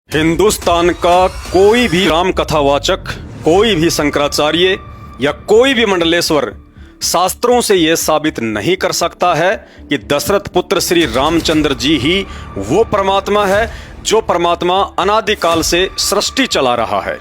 हिंदुस्तान का कोई भी राम कथावाचक, कोई भी शंकराचार्य या कोई भी मंडलेश्वर शास्त्रों से यह साबित नहीं कर सकता है कि दशरथ पुत्र श्री रामचंद्र जी ही वो परमात्मा है जो परमात्मा अनादिकाल से सृष्टि चला रहा है।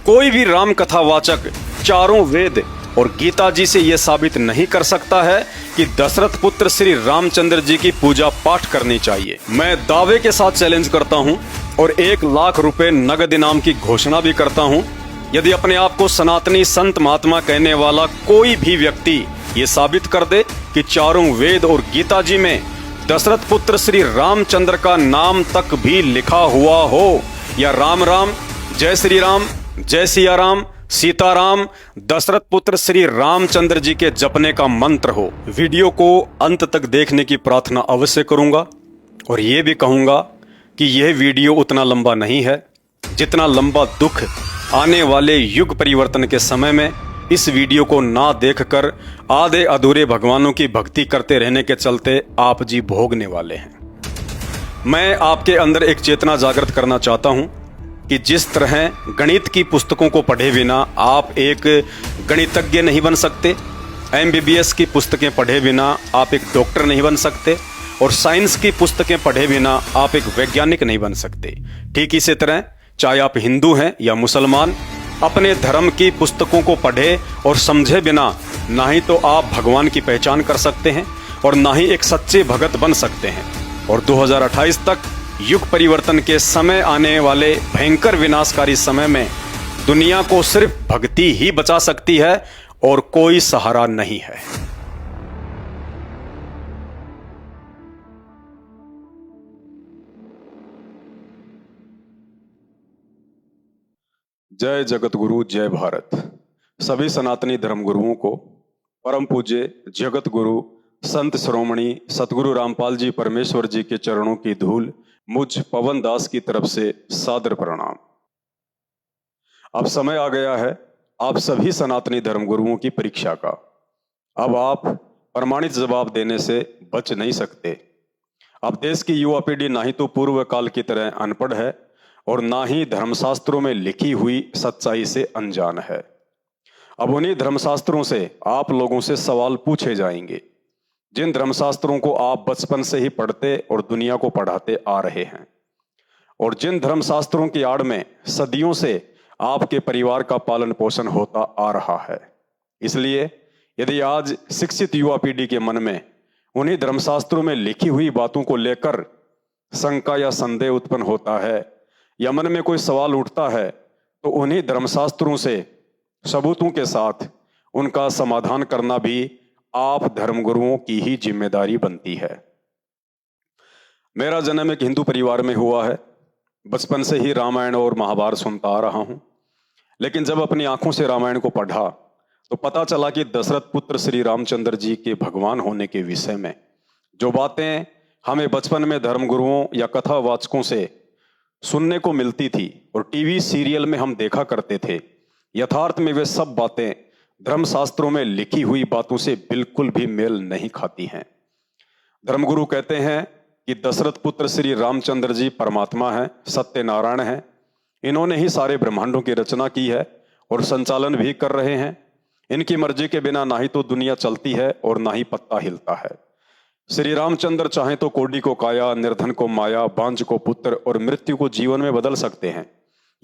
कोई भी राम कथावाचक चारों वेद और गीता जी से यह साबित नहीं कर सकता है कि दशरथ पुत्र श्री रामचंद्र जी की पूजा पाठ करनी चाहिए। मैं दावे के साथ चैलेंज करता हूं और 1,00,000 रुपए नगद इनाम की घोषणा भी करता हूं, यदि अपने आप को सनातनी संत महात्मा कहने वाला कोई भी व्यक्ति ये साबित कर दे कि चारों वेद और गीता जी में दशरथ पुत्र श्री रामचंद्र का नाम तक भी लिखा हुआ हो, या राम राम, जय श्री राम, जय सिया राम, सीताराम, दशरथ पुत्र श्री रामचंद्र जी के जपने का मंत्र हो। वीडियो को अंत तक देखने की प्रार्थना अवश्य करूंगा और ये भी कहूंगा कि यह वीडियो उतना लंबा नहीं है जितना लंबा दुख आने वाले युग परिवर्तन के समय में इस वीडियो को ना देखकर आधे अधूरे भगवानों की भक्ति करते रहने के चलते आप जी भोगने वाले हैं। मैं आपके अंदर एक चेतना जागृत करना चाहता हूं कि जिस तरह गणित की पुस्तकों को पढ़े बिना आप एक गणितज्ञ नहीं बन सकते, MBBS की पुस्तकें पढ़े बिना आप एक डॉक्टर नहीं बन सकते, और साइंस की पुस्तकें पढ़े बिना आप एक वैज्ञानिक नहीं बन सकते, ठीक इसी तरह चाहे आप हिंदू हैं या मुसलमान, अपने धर्म की पुस्तकों को पढ़े और समझे बिना ना ही तो आप भगवान की पहचान कर सकते हैं और ना ही एक सच्चे भगत बन सकते हैं। और 2028 तक युग परिवर्तन के समय आने वाले भयंकर विनाशकारी समय में दुनिया को सिर्फ भक्ति ही बचा सकती है और कोई सहारा नहीं है। जय जगत गुरु, जय भारत। सभी सनातनी धर्म गुरुओं को परम पूज्य जगत गुरु संत श्रोमणी सतगुरु रामपाल जी परमेश्वर जी के चरणों की धूल मुझ पवन दास की तरफ से सादर प्रणाम। अब समय आ गया है आप सभी सनातनी धर्म गुरुओं की परीक्षा का। अब आप प्रमाणित जवाब देने से बच नहीं सकते। अब देश की युवा पीढ़ी ना ही तो पूर्व काल की तरह अनपढ़ है और ना ही धर्मशास्त्रों में लिखी हुई सच्चाई से अनजान है। अब उन्हीं धर्मशास्त्रों से आप लोगों से सवाल पूछे जाएंगे जिन धर्मशास्त्रों को आप बचपन से ही पढ़ते और दुनिया को पढ़ाते आ रहे हैं, और जिन धर्मशास्त्रों की आड़ में सदियों से आपके परिवार का पालन पोषण होता आ रहा है। इसलिए यदि आज शिक्षित युवा पीढ़ी के मन में उन्हीं धर्मशास्त्रों में लिखी हुई बातों को लेकर शंका या संदेह उत्पन्न होता है या मन में कोई सवाल उठता है, तो उन्हीं धर्मशास्त्रों से सबूतों के साथ उनका समाधान करना भी आप धर्मगुरुओं की ही जिम्मेदारी बनती है। मेरा जन्म एक हिंदू परिवार में हुआ है। बचपन से ही रामायण और महाभारत सुनता आ रहा हूं, लेकिन जब अपनी आंखों से रामायण को पढ़ा तो पता चला कि दशरथ पुत्र श्री रामचंद्र जी के भगवान होने के विषय में जो बातें हमें बचपन में धर्मगुरुओं या कथावाचकों से सुनने को मिलती थी और टीवी सीरियल में हम देखा करते थे, यथार्थ में वे सब बातें धर्मशास्त्रों में लिखी हुई बातों से बिल्कुल भी मेल नहीं खाती हैं। धर्मगुरु कहते हैं कि दशरथ पुत्र श्री रामचंद्र जी परमात्मा हैं, सत्यनारायण हैं। इन्होंने ही सारे ब्रह्मांडों की रचना की है और संचालन भी कर रहे हैं। इनकी मर्जी के बिना ना ही तो दुनिया चलती है और ना ही पत्ता हिलता है। श्री रामचंद्र चाहे तो कोडी को काया, निर्धन को माया, बांझ को पुत्र और मृत्यु को जीवन में बदल सकते हैं।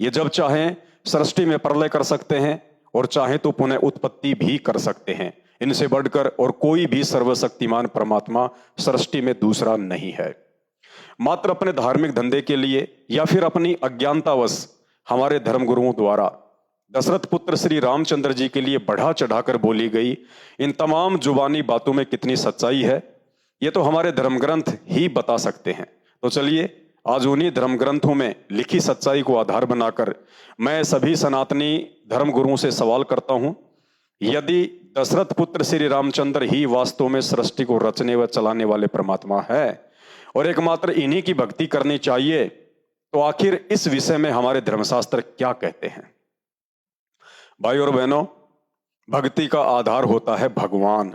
ये जब चाहें सृष्टि में प्रलय कर सकते हैं और चाहे तो पुनः उत्पत्ति भी कर सकते हैं। इनसे बढ़कर और कोई भी सर्वशक्तिमान परमात्मा सृष्टि में दूसरा नहीं है। मात्र अपने धार्मिक धंधे के लिए या फिर अपनी अज्ञानतावश हमारे धर्मगुरुओं द्वारा दशरथ पुत्र श्री रामचंद्र जी के लिए बढ़ा चढ़ाकर बोली गई इन तमाम जुबानी बातों में कितनी सच्चाई है, ये तो हमारे धर्म ग्रंथ ही बता सकते हैं। तो चलिए आज उन्हीं धर्म ग्रंथों में लिखी सच्चाई को आधार बनाकर मैं सभी सनातनी धर्म गुरुओं से सवाल करता हूं, यदि दशरथ पुत्र श्री रामचंद्र ही वास्तव में सृष्टि को रचने व चलाने वाले परमात्मा है और एकमात्र इन्हीं की भक्ति करनी चाहिए, तो आखिर इस विषय में हमारे धर्मशास्त्र क्या कहते हैं। भाई और बहनों, भक्ति का आधार होता है भगवान,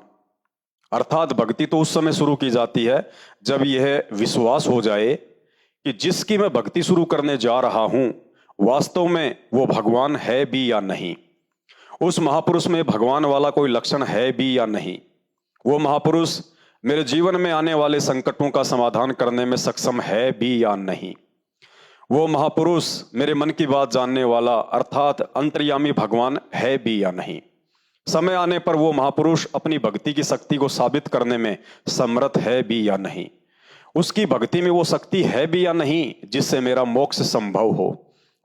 अर्थात भक्ति तो उस समय शुरू की जाती है जब यह विश्वास हो जाए कि कि जिसकी मैं भक्ति शुरू करने जा रहा हूं वास्तव में वो भगवान है भी या नहीं, उस महापुरुष में भगवान वाला कोई लक्षण है भी या नहीं, वो महापुरुष मेरे जीवन में आने वाले संकटों का समाधान करने में सक्षम है भी या नहीं, वो महापुरुष मेरे मन की बात जानने वाला अर्थात अंतर्यामी भगवान है भी या नहीं। समय आने पर वो महापुरुष अपनी भक्ति की शक्ति को साबित करने में समर्थ है भी या नहीं, उसकी भक्ति में वो शक्ति है भी या नहीं जिससे मेरा मोक्ष संभव हो,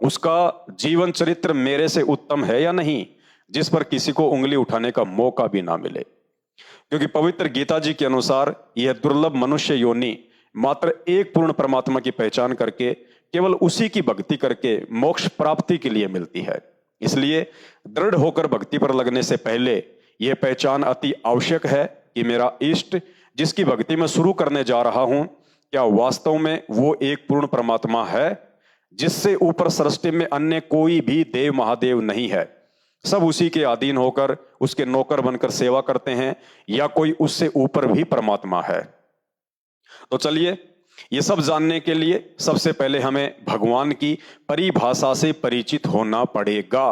उसका जीवन चरित्र मेरे से उत्तम है या नहीं जिस पर किसी को उंगली उठाने का मौका भी ना मिले। क्योंकि पवित्र गीता जी के अनुसार यह दुर्लभ मनुष्य योनि मात्र एक पूर्ण परमात्मा की पहचान करके केवल उसी की भक्ति करके मोक्ष प्राप्ति के लिए मिलती है। इसलिए दृढ़ होकर भक्ति पर लगने से पहले यह पहचान अति आवश्यक है कि मेरा इष्ट जिसकी भक्ति में शुरू करने जा रहा हूं क्या वास्तव में वो एक पूर्ण परमात्मा है जिससे ऊपर सृष्टि में अन्य कोई भी देव महादेव नहीं है, सब उसी के अधीन होकर उसके नौकर बनकर सेवा करते हैं, या कोई उससे ऊपर भी परमात्मा है। तो चलिए ये सब जानने के लिए सबसे पहले हमें भगवान की परिभाषा से परिचित होना पड़ेगा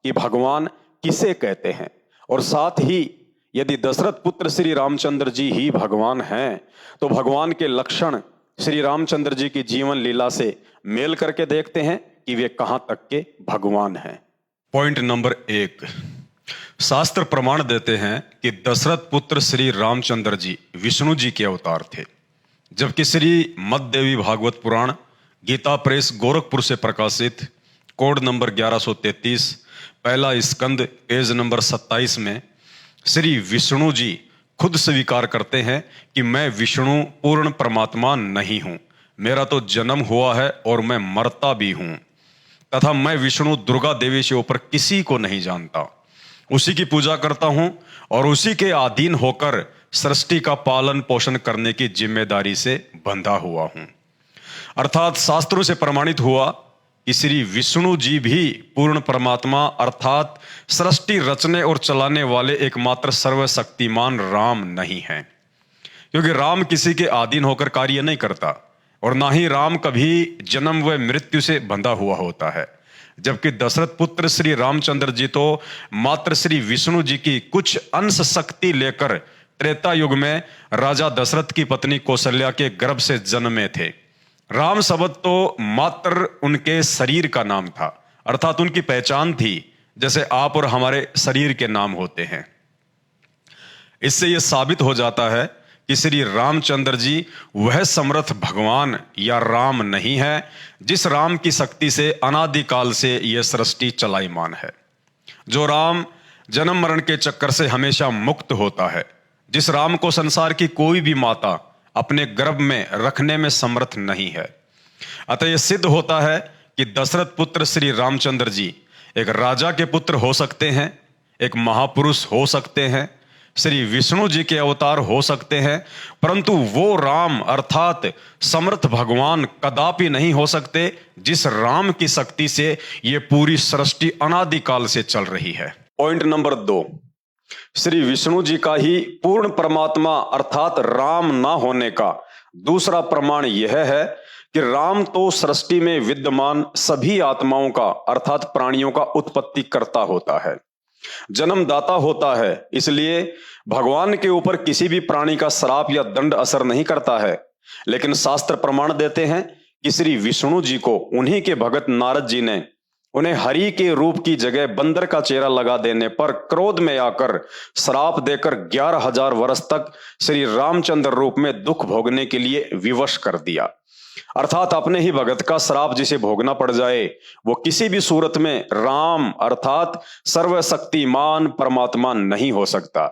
कि भगवान किसे कहते हैं, और साथ ही यदि दशरथ पुत्र श्री रामचंद्र जी ही भगवान हैं तो भगवान के लक्षण श्री रामचंद्र जी की जीवन लीला से मेल करके देखते हैं कि वे कहां तक के भगवान हैं। पॉइंट नंबर 1, शास्त्र प्रमाण देते हैं कि दशरथ पुत्र श्री रामचंद्र जी विष्णु जी के अवतार थे, जबकि श्री मददेवी भागवत पुराण गीता प्रेस गोरखपुर से प्रकाशित कोड नंबर 1133 पहला स्कंद पेज नंबर 27 में श्री विष्णु जी खुद स्वीकार करते हैं कि मैं विष्णु पूर्ण परमात्मा नहीं हूं, मेरा तो जन्म हुआ है और मैं मरता भी हूं, तथा मैं विष्णु दुर्गा देवी से ऊपर किसी को नहीं जानता, उसी की पूजा करता हूं और उसी के अधीन होकर सृष्टि का पालन पोषण करने की जिम्मेदारी से बंधा हुआ हूं। अर्थात शास्त्रों से प्रमाणित हुआ कि श्री विष्णु जी भी पूर्ण परमात्मा अर्थात सृष्टि रचने और चलाने वाले एकमात्र सर्वशक्तिमान राम नहीं हैं, क्योंकि राम किसी के अधीन होकर कार्य नहीं करता और ना ही राम कभी जन्म व मृत्यु से बंधा हुआ होता है, जबकि दशरथ पुत्र श्री रामचंद्र जी तो मात्र श्री विष्णु जी की कुछ अंश शक्ति लेकर त्रेता युग में राजा दशरथ की पत्नी कौशल्या के गर्भ से जन्मे थे। राम शब्द तो मात्र उनके शरीर का नाम था, अर्थात उनकी पहचान थी, जैसे आप और हमारे शरीर के नाम होते हैं। इससे यह साबित हो जाता है कि श्री रामचंद्र जी वह समर्थ भगवान या राम नहीं है जिस राम की शक्ति से अनादिकाल से यह सृष्टि चलायमान है, जो राम जन्म मरण के चक्कर से हमेशा मुक्त होता है, जिस राम को संसार की कोई भी माता अपने गर्भ में रखने में समर्थ नहीं है। अतः यह सिद्ध होता है कि दशरथ पुत्र श्री रामचंद्र जी एक राजा के पुत्र हो सकते हैं, एक महापुरुष हो सकते हैं, श्री विष्णु जी के अवतार हो सकते हैं, परंतु वो राम अर्थात समर्थ भगवान कदापि नहीं हो सकते जिस राम की शक्ति से ये पूरी सृष्टि अनादिकाल से चल रही है। पॉइंट नंबर 2, श्री विष्णु जी का ही पूर्ण परमात्मा अर्थात राम ना होने का दूसरा प्रमाण यह है कि राम तो सृष्टि में विद्यमान सभी आत्माओं का अर्थात प्राणियों का उत्पत्ति करता होता है, जन्मदाता होता है, इसलिए भगवान के ऊपर किसी भी प्राणी का श्राप या दंड असर नहीं करता है। लेकिन शास्त्र प्रमाण देते हैं कि श्री विष्णु जी को उन्हीं के भगत नारद जी ने उन्हें हरि के रूप की जगह बंदर का चेहरा लगा देने पर क्रोध में आकर श्राप देकर 11,000 वर्ष तक श्री रामचंद्र रूप में दुख भोगने के लिए विवश कर दिया। अर्थात अपने ही भगत का श्राप जिसे भोगना पड़ जाए वो किसी भी सूरत में राम अर्थात सर्वशक्तिमान परमात्मा नहीं हो सकता,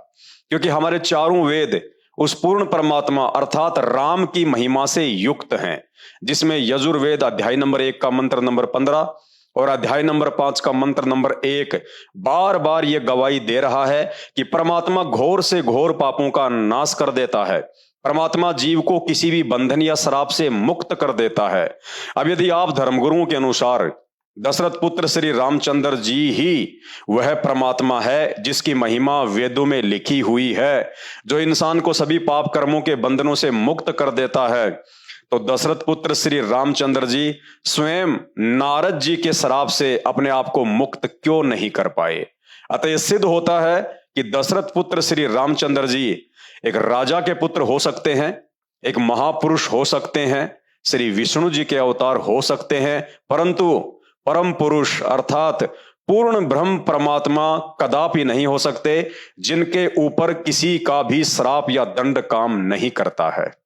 क्योंकि हमारे चारों वेद उस पूर्ण परमात्मा अर्थात राम की महिमा से युक्त हैं, जिसमें यजुर्वेद अध्याय नंबर 1 का मंत्र नंबर 15 और अध्याय नंबर 5 का मंत्र नंबर 1 बार बार यह गवाही दे रहा है कि परमात्मा घोर से घोर पापों का नाश कर देता है, परमात्मा जीव को किसी भी बंधन या श्राप से मुक्त कर देता है। अब यदि आप धर्मगुरुओं के अनुसार दशरथ पुत्र श्री रामचंद्र जी ही वह परमात्मा है जिसकी महिमा वेदों में लिखी हुई है, जो इंसान को सभी पाप कर्मों के बंधनों से मुक्त कर देता है, तो दशरथ पुत्र श्री रामचंद्र जी स्वयं नारद जी के श्राप से अपने आप को मुक्त क्यों नहीं कर पाए। अतः यह सिद्ध होता है कि दशरथ पुत्र श्री रामचंद्र जी एक राजा के पुत्र हो सकते हैं, एक महापुरुष हो सकते हैं, श्री विष्णु जी के अवतार हो सकते हैं, परंतु परम पुरुष अर्थात पूर्ण ब्रह्म परमात्मा कदापि नहीं हो सकते, जिनके ऊपर किसी का भी श्राप या दंड काम नहीं करता है।